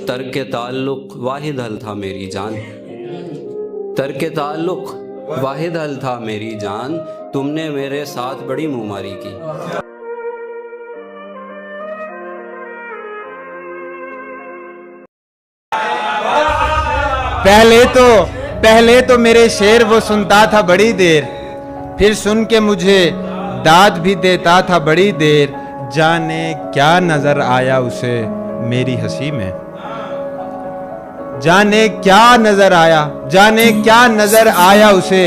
तर्क ताल्लुक वाहिद हल था मेरी जान, तर्क ताल्लुक वाहिद हल था मेरी जान, तुमने मेरे साथ बड़ी मुँहमारी की। पहले तो मेरे शेर वो सुनता था बड़ी देर, फिर सुन के मुझे दाद भी देता था बड़ी देर। जाने क्या नजर आया उसे मेरी हंसी में, जाने क्या नजर आया उसे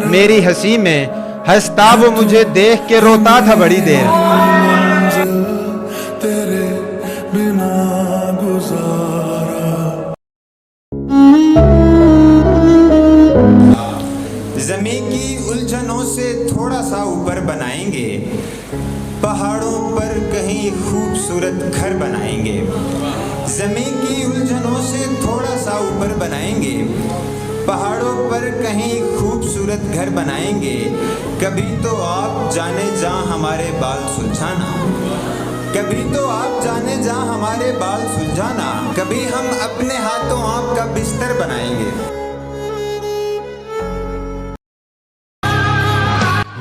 मेरी हंसी में। हंसता वो मुझे देख के रोता था बड़ी देर। तेरे बिना ज़मीन की उलझनों से थोड़ा सा ऊपर बनाएंगे, पहाड़ों पर कहीं खूबसूरत घर बनाएंगे। ज़मीन की उलझनों से थोड़ा सा ऊपर बनाएंगे, पहाड़ों पर कहीं खूबसूरत घर बनाएंगे। कभी तो आप जाने जहाँ हमारे बाल सुलझाना, कभी तो आप जाने जहाँ हमारे बाल सुलझाना। कभी हम अपने हाथों आपका बिस्तर बनाएंगे।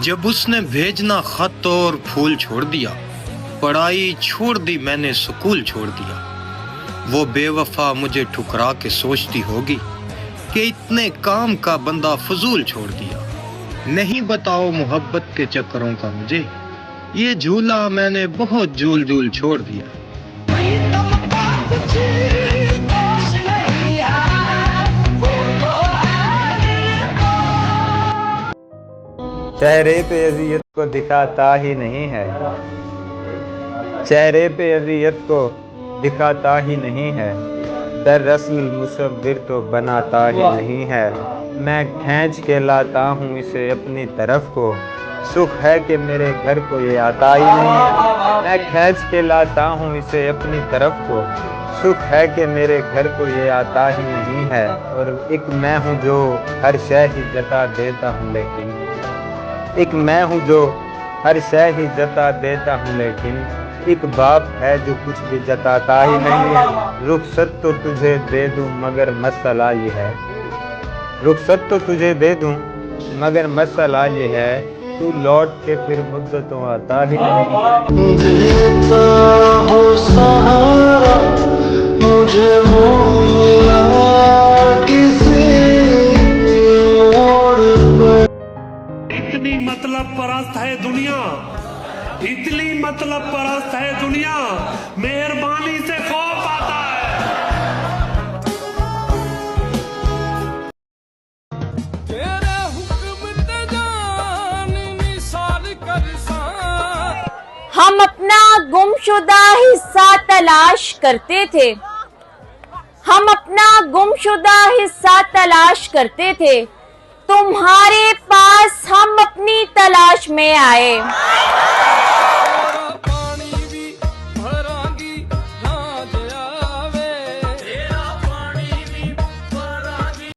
जब उसने भेजना खत और फूल छोड़ दिया, पढ़ाई छोड़ दी मैंने स्कूल छोड़ दिया। वो बेवफा मुझे ठुकरा के सोचती होगी कि इतने काम का बंदा फजूल छोड़ दिया। नहीं बताओ मोहब्बत के चक्करों का मुझे, ये झूला मैंने बहुत झूल झूल छोड़ दिया। चेहरे पे अज़ियत को दिखाता ही नहीं है, चेहरे पे अज़ियत को दिखाता ही नहीं है। दरअसल मुसव्विर तो बनाता ही नहीं है। मैं खींच के लाता हूँ इसे अपनी तरफ को, सुख है कि मेरे घर को ये आता ही नहीं है। मैं खींच के लाता हूँ इसे अपनी तरफ को, सुख है कि मेरे घर को ये आता ही नहीं है। और एक मैं हूँ जो हर शय ही जता देता हूँ, लेकिन एक मैं हूँ जो हर शय ही जता देता हूँ, लेकिन एक बाप है जो कुछ भी जताता ही नहीं है। रुखसत तो तुझे दे दूँ मगर मसला ये है, रुखसत तो तुझे दे दूँ मगर मसला ये है, तू लौट के फिर मुझसे तो आता ही नहीं। देता हो सहारा मुझे भूला किसी मोड़ पर। इतनी मतलब परस्त है दुनिया, इतनी मतलब परस्त है दुनिया, मेहरबानी से खौफ आता है। तेरे हुक्म ते जान निसार कर। हम अपना गुमशुदा हिस्सा तलाश करते थे, हम अपना गुमशुदा हिस्सा तलाश करते थे। तुम्हारे पास हम अपनी तलाश में आए। पानी भी भरांगी ना जावे, तेरा पानी भी भरांगी।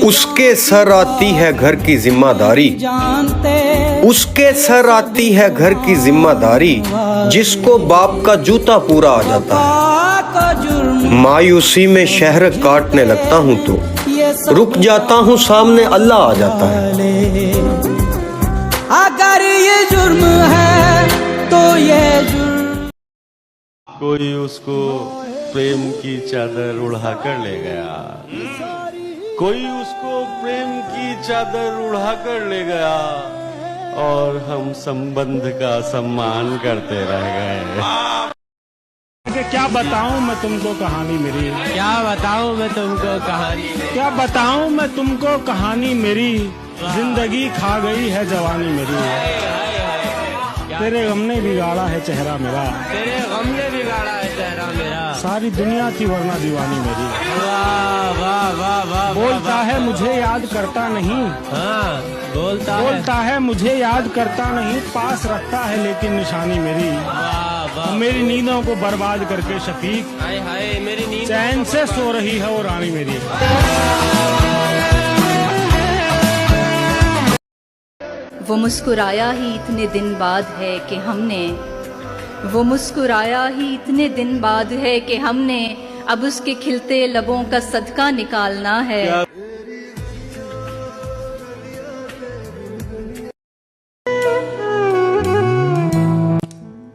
उसके सर आती है घर की जिम्मेदारी, उसके सर आती है घर की जिम्मेदारी, जिसको बाप का जूता पूरा आ जाता है। मायूसी में शहर काटने लगता हूँ तो रुक जाता हूँ, सामने अल्लाह आ जाता है। अगर ये जुर्म है तो ये जुर्म। कोई उसको प्रेम की चादर उड़ा कर ले गया, कोई उसको प्रेम की चादर उड़ा कर ले गया, और हम संबंध का सम्मान करते रह गए। क्या बताऊं मैं तुमको कहानी मेरी, क्या बताऊं मैं तुमको कहानी, क्या बताऊं मैं तुमको कहानी मेरी, जिंदगी खा गई है जवानी मेरी। तेरे गम ने बिगाड़ा है चेहरा मेरा, तेरे गम ने बिगाड़ा है चेहरा मेरा। सारी दुनिया थी वरना दीवानी मेरी। वाह वाह वाह वाह। बोलता है मुझे याद करता नहीं, हाँ बोलता है मुझे याद करता नहीं, पास रखता है लेकिन निशानी मेरी। मेरी नींदों को बर्बाद करके शफीक, हाय हाय मेरी नींद चैन से सो रही है वो रानी मेरी। वो मुस्कुराया ही इतने दिन बाद है कि हमने वो मुस्कुराया ही इतने दिन बाद है कि हमने अब उसके खिलते लबों का सदका निकालना है।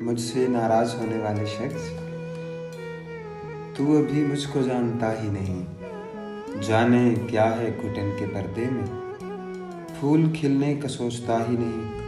मुझसे नाराज होने वाले शख्स, तू अभी मुझको जानता ही नहीं। जाने क्या है घुटन के पर्दे में, फूल खिलने का सोचता ही नहीं।